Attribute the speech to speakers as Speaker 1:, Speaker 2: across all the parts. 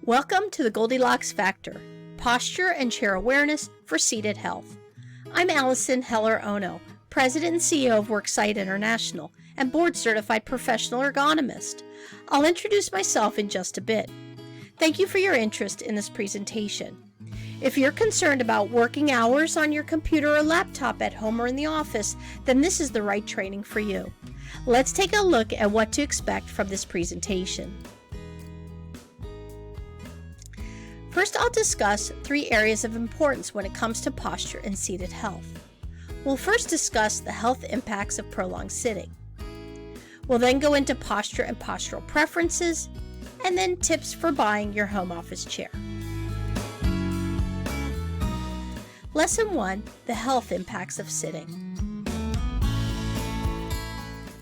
Speaker 1: Welcome to the Goldilocks Factor, Posture and Chair Awareness for Seated Health. I'm Allison Heller-Ono, President and CEO of Worksite International and board-certified professional ergonomist. I'll introduce myself in just a bit. Thank you for your interest in this presentation. If you're concerned about working hours on your computer or laptop at home or in the office, then this is the right training for you. Let's take a look at what to expect from this presentation. First, I'll discuss 3 areas of importance when it comes to posture and seated health. We'll first discuss the health impacts of prolonged sitting. We'll then go into posture and postural preferences, and then tips for buying your home office chair. Lesson 1, the health impacts of sitting.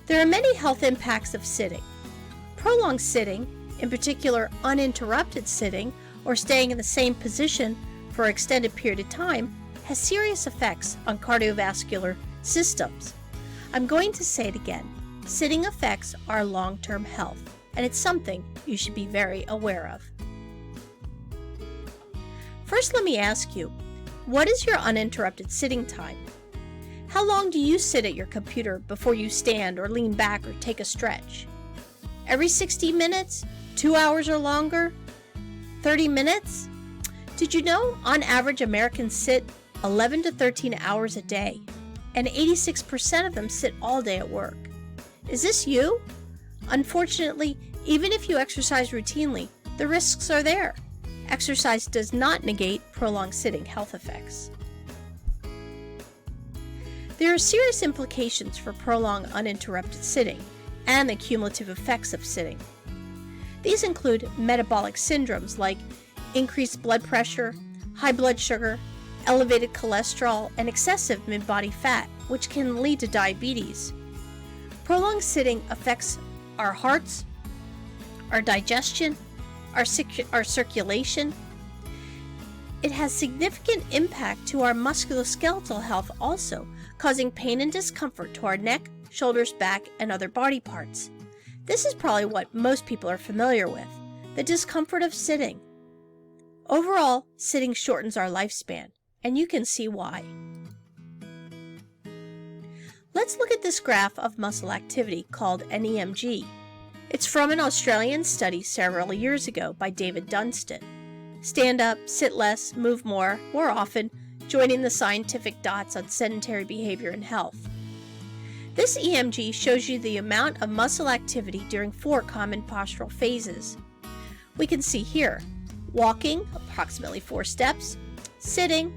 Speaker 1: There are many health impacts of sitting. Prolonged sitting, in particular uninterrupted sitting, or staying in the same position for an extended period of time, has serious effects on cardiovascular systems. I'm going to say it again. Sitting affects our long-term health, and it's something you should be very aware of. First, let me ask you, what is your uninterrupted sitting time? How long do you sit at your computer before you stand or lean back or take a stretch? Every 60 minutes? 2 hours or longer? 30 minutes? Did you know on average Americans sit 11 to 13 hours a day, and 86% of them sit all day at work? Is this you? Unfortunately, even if you exercise routinely, the risks are there. Exercise does not negate prolonged sitting health effects. There are serious implications for prolonged uninterrupted sitting and the cumulative effects of sitting. These include metabolic syndromes like increased blood pressure, high blood sugar, elevated cholesterol, and excessive mid-body fat, which can lead to diabetes. Prolonged sitting affects our hearts, our digestion, our circulation. It has significant impact to our musculoskeletal health also, causing pain and discomfort to our neck, shoulders, back, and other body parts. This is probably what most people are familiar with, the discomfort of sitting. Overall, sitting shortens our lifespan, and you can see why. Let's look at this graph of muscle activity called an EMG. It's from an Australian study several years ago by David Dunstan. Stand up, sit less, move more often, joining the scientific dots on sedentary behavior and health. This EMG shows you the amount of muscle activity during 4 common postural phases. We can see here, walking, approximately 4 steps, sitting,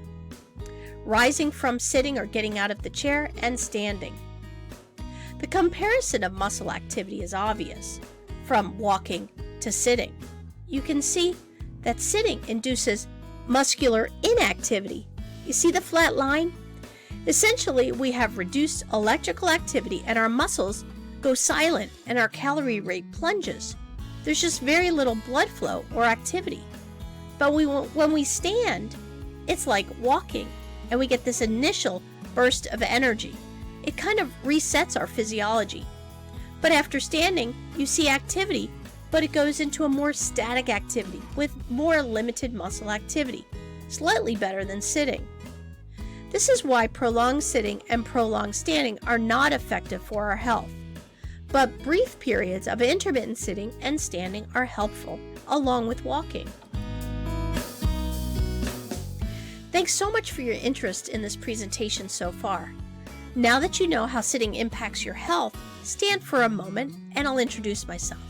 Speaker 1: rising from sitting or getting out of the chair, and standing. The comparison of muscle activity is obvious. From walking to sitting, you can see that sitting induces muscular inactivity. You see the flat line? Essentially, we have reduced electrical activity and our muscles go silent and our calorie rate plunges. There's just very little blood flow or activity. But when we stand, it's like walking, and we get this initial burst of energy. It kind of resets our physiology. But after standing, you see activity, but it goes into a more static activity with more limited muscle activity, slightly better than sitting. This is why prolonged sitting and prolonged standing are not effective for our health. But brief periods of intermittent sitting and standing are helpful, along with walking. Thanks so much for your interest in this presentation so far. Now that you know how sitting impacts your health, stand for a moment and I'll introduce myself.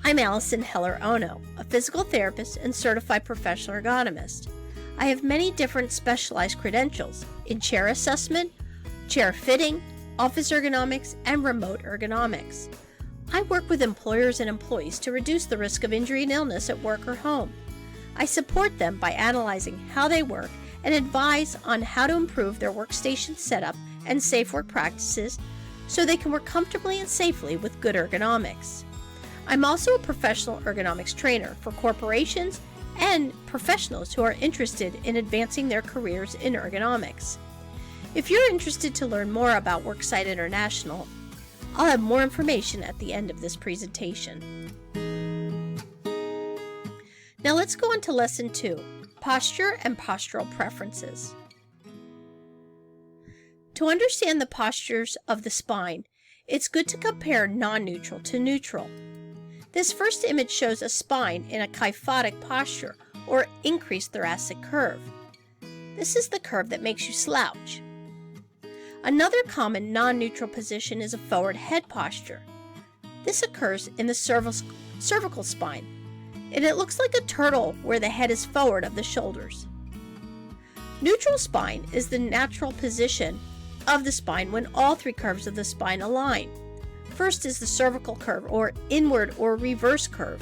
Speaker 1: I'm Allison Heller-Ono, a physical therapist and certified professional ergonomist. I have many different specialized credentials in chair assessment, chair fitting, office ergonomics, and remote ergonomics. I work with employers and employees to reduce the risk of injury and illness at work or home. I support them by analyzing how they work and advise on how to improve their workstation setup and safe work practices so they can work comfortably and safely with good ergonomics. I'm also a professional ergonomics trainer for corporations and professionals who are interested in advancing their careers in ergonomics. If you're interested to learn more about Worksite International, I'll have more information at the end of this presentation. Now let's go on to Lesson 2, Posture and Postural Preferences. To understand the postures of the spine, it's good to compare non-neutral to neutral. This first image shows a spine in a kyphotic posture, or increased thoracic curve. This is the curve that makes you slouch. Another common non-neutral position is a forward head posture. This occurs in the cervical spine, and it looks like a turtle where the head is forward of the shoulders. Neutral spine is the natural position of the spine when all three curves of the spine align. First is the cervical curve, or inward or reverse curve,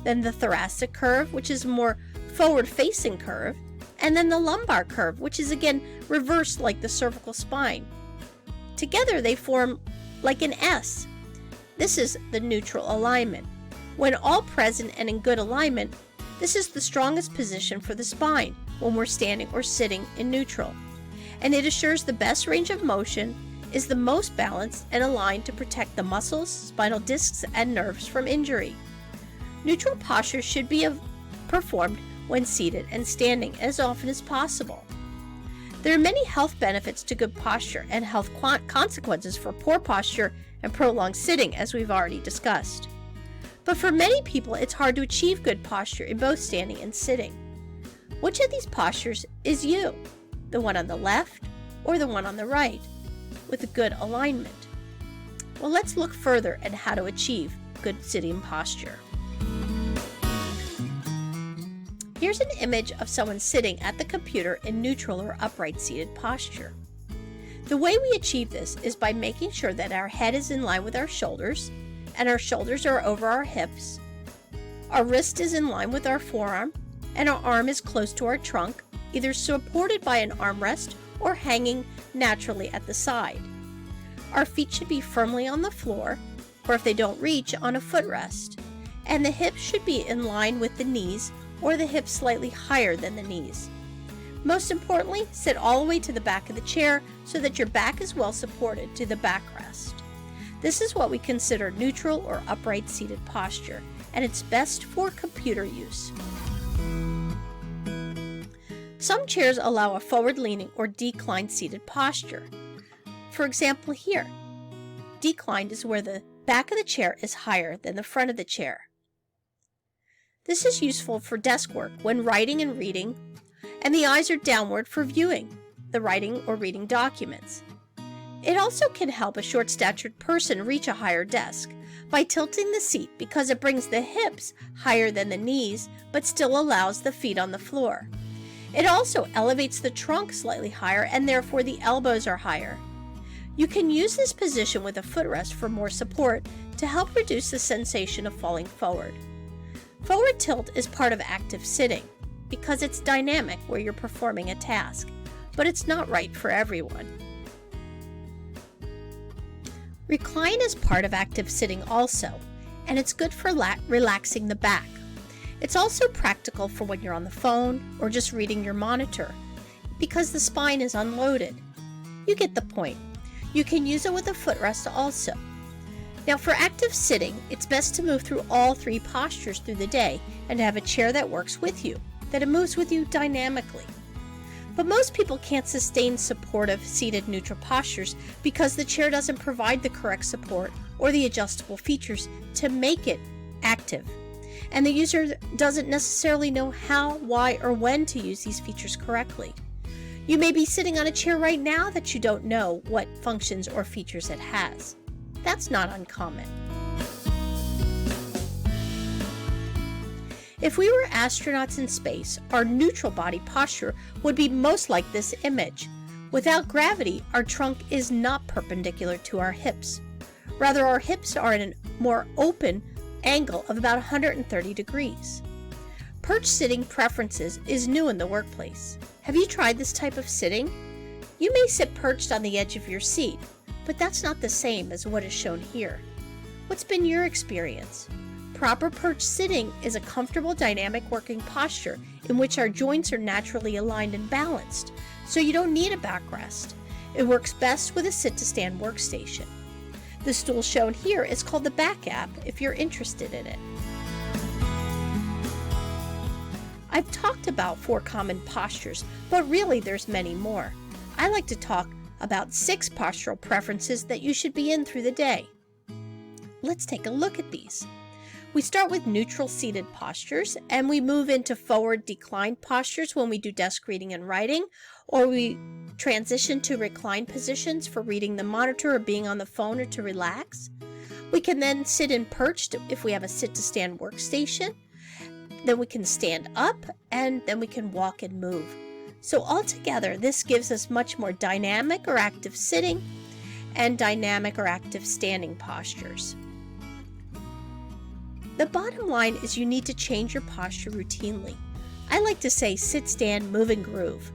Speaker 1: then the thoracic curve, which is a more forward-facing curve, and then the lumbar curve, which is again reversed like the cervical spine. Together they form like an S. This is the neutral alignment. When all present and in good alignment, this is the strongest position for the spine when we're standing or sitting in neutral, and it assures the best range of motion, is the most balanced and aligned to protect the muscles, spinal discs, and nerves from injury. Neutral posture should be performed when seated and standing as often as possible. There are many health benefits to good posture and health consequences for poor posture and prolonged sitting, as we've already discussed. But for many people, it's hard to achieve good posture in both standing and sitting. Which of these postures is you? The one on the left or the one on the right, with a good alignment? Well, let's look further at how to achieve good sitting posture. Here's an image of someone sitting at the computer in neutral or upright seated posture. The way we achieve this is by making sure that our head is in line with our shoulders, and our shoulders are over our hips. Our wrist is in line with our forearm, and our arm is close to our trunk, either supported by an armrest or hanging naturally at the side. Our feet should be firmly on the floor, or if they don't reach, on a footrest, and the hips should be in line with the knees, or the hips slightly higher than the knees. Most importantly, sit all the way to the back of the chair so that your back is well supported to the backrest. This is what we consider neutral or upright seated posture, and it's best for computer use. Some chairs allow a forward-leaning or declined seated posture. For example here, declined is where the back of the chair is higher than the front of the chair. This is useful for desk work when writing and reading, and the eyes are downward for viewing the writing or reading documents. It also can help a short-statured person reach a higher desk by tilting the seat because it brings the hips higher than the knees but still allows the feet on the floor. It also elevates the trunk slightly higher and therefore the elbows are higher. You can use this position with a footrest for more support to help reduce the sensation of falling forward. Forward tilt is part of active sitting because it's dynamic where you're performing a task, but it's not right for everyone. Recline is part of active sitting also, and it's good for relaxing the back. It's also practical for when you're on the phone or just reading your monitor because the spine is unloaded. You get the point. You can use it with a footrest also. Now for active sitting, it's best to move through all three postures through the day and have a chair that works with you, that it moves with you dynamically. But most people can't sustain supportive seated neutral postures because the chair doesn't provide the correct support or the adjustable features to make it active. And the user doesn't necessarily know how, why, or when to use these features correctly. You may be sitting on a chair right now that you don't know what functions or features it has. That's not uncommon. If we were astronauts in space, our neutral body posture would be most like this image. Without gravity, our trunk is not perpendicular to our hips. Rather, our hips are in a more open angle of about 130 degrees. Perch sitting preferences is new in the workplace. Have you tried this type of sitting? You may sit perched on the edge of your seat, but that's not the same as what is shown here. What's been your experience? Proper perch sitting is a comfortable, dynamic working posture in which our joints are naturally aligned and balanced, so you don't need a backrest. It works best with a sit-to-stand workstation. The stool shown here is called the Back app if you're interested in it. I've talked about 4 common postures, but really there's many more. I like to talk about 6 postural preferences that you should be in through the day. Let's take a look at these. We start with neutral seated postures, and we move into forward declined postures when we do desk reading and writing, or we transition to reclined positions for reading the monitor or being on the phone or to relax. We can then sit in perched if we have a sit-to-stand workstation. Then we can stand up, and then we can walk and move. So altogether, this gives us much more dynamic or active sitting and dynamic or active standing postures. The bottom line is you need to change your posture routinely. I like to say sit, stand, move, and groove.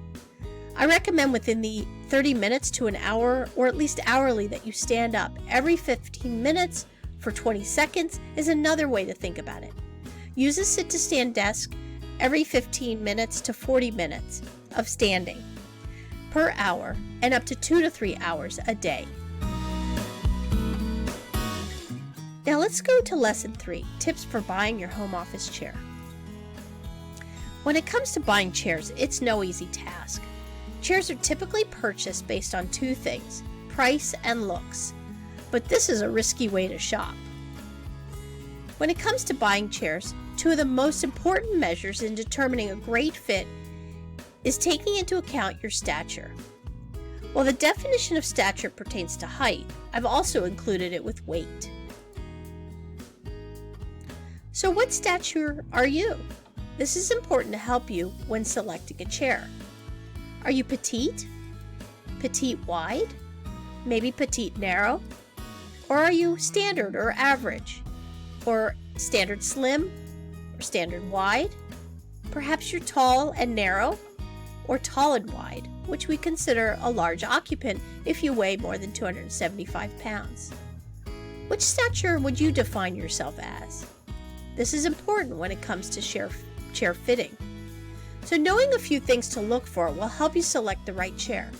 Speaker 1: I recommend within the 30 minutes to an hour, or at least hourly, that you stand up. Every 15 minutes for 20 seconds is another way to think about it. Use a sit-to-stand desk every 15 minutes to 40 minutes of standing per hour, and up to 2 to 3 hours a day. Now let's go to lesson 3, tips for buying your home office chair. When it comes to buying chairs, it's no easy task. Chairs are typically purchased based on 2 things, price and looks, but this is a risky way to shop. When it comes to buying chairs, 2 of the most important measures in determining a great fit is taking into account your stature. While the definition of stature pertains to height, I've also included it with weight. So what stature are you? This is important to help you when selecting a chair. Are you petite? Petite wide? Maybe petite narrow? Or are you standard or average? Or standard slim? Or standard wide? Perhaps you're tall and narrow? Or tall and wide, which we consider a large occupant if you weigh more than 275 pounds. Which stature would you define yourself as? This is important when it comes to chair fitting. So knowing a few things to look for will help you select the right chair.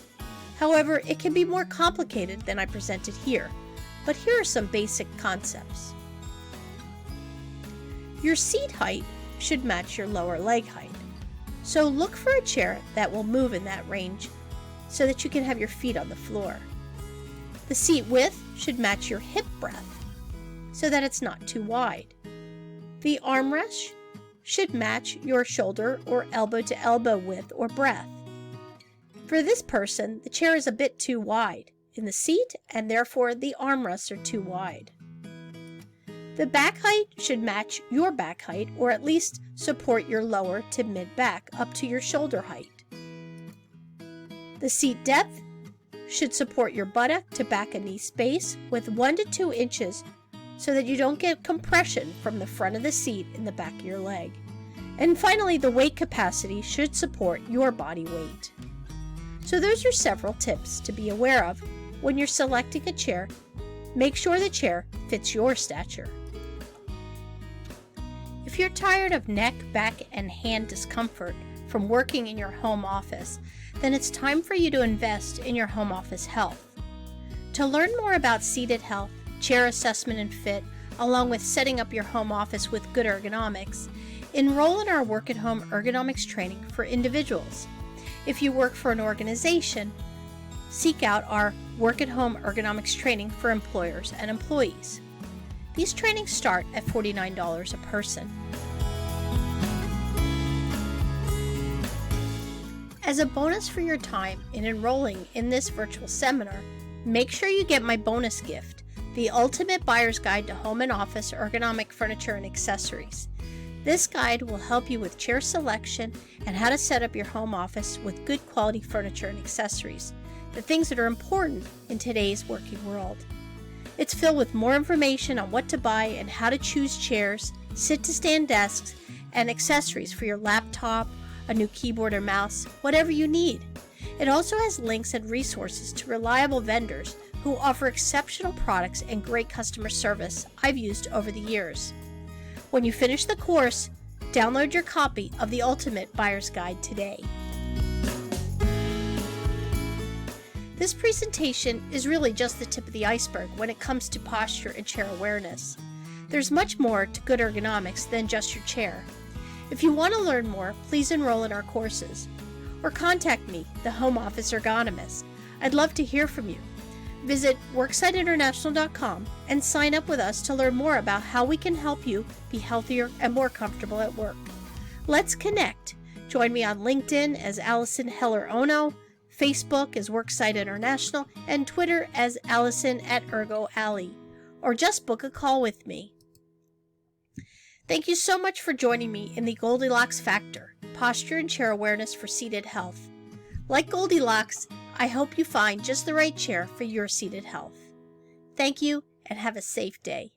Speaker 1: However, it can be more complicated than I presented here, but here are some basic concepts. Your seat height should match your lower leg height. So look for a chair that will move in that range so that you can have your feet on the floor. The seat width should match your hip breadth so that it's not too wide. The armrest should match your shoulder or elbow to elbow width or breadth. For this person, the chair is a bit too wide in the seat, and therefore the armrests are too wide. The back height should match your back height, or at least support your lower to mid back up to your shoulder height. The seat depth should support your buttock to back and knee space with 1 to 2 inches so that you don't get compression from the front of the seat in the back of your leg. And finally, the weight capacity should support your body weight. So those are several tips to be aware of when you're selecting a chair. Make sure the chair fits your stature. If you're tired of neck, back, and hand discomfort from working in your home office, then it's time for you to invest in your home office health. To learn more about seated health, chair assessment and fit, along with setting up your home office with good ergonomics, enroll in our Work at Home ergonomics training for individuals. If you work for an organization, seek out our Work at Home ergonomics training for employers and employees. These trainings start at $49 a person. As a bonus for your time in enrolling in this virtual seminar, make sure you get my bonus gift, the Ultimate Buyer's Guide to Home and Office Ergonomic Furniture and Accessories. This guide will help you with chair selection and how to set up your home office with good quality furniture and accessories, the things that are important in today's working world. It's filled with more information on what to buy and how to choose chairs, sit-to-stand desks, and accessories for your laptop, a new keyboard or mouse, whatever you need. It also has links and resources to reliable vendors who offer exceptional products and great customer service I've used over the years. When you finish the course, download your copy of the Ultimate Buyer's Guide today. This presentation is really just the tip of the iceberg when it comes to posture and chair awareness. There's much more to good ergonomics than just your chair. If you want to learn more, please enroll in our courses or contact me, the Home Office Ergonomist. I'd love to hear from you. Visit worksiteinternational.com and sign up with us to learn more about how we can help you be healthier and more comfortable at work. Let's connect. Join me on LinkedIn as Allison Heller-Ono, Facebook as Worksite International, and Twitter as Allison at ErgoAlley. Or just book a call with me. Thank you so much for joining me in the Goldilocks Factor, posture and chair awareness for seated health. Like Goldilocks, I hope you find just the right chair for your seated health. Thank you and have a safe day.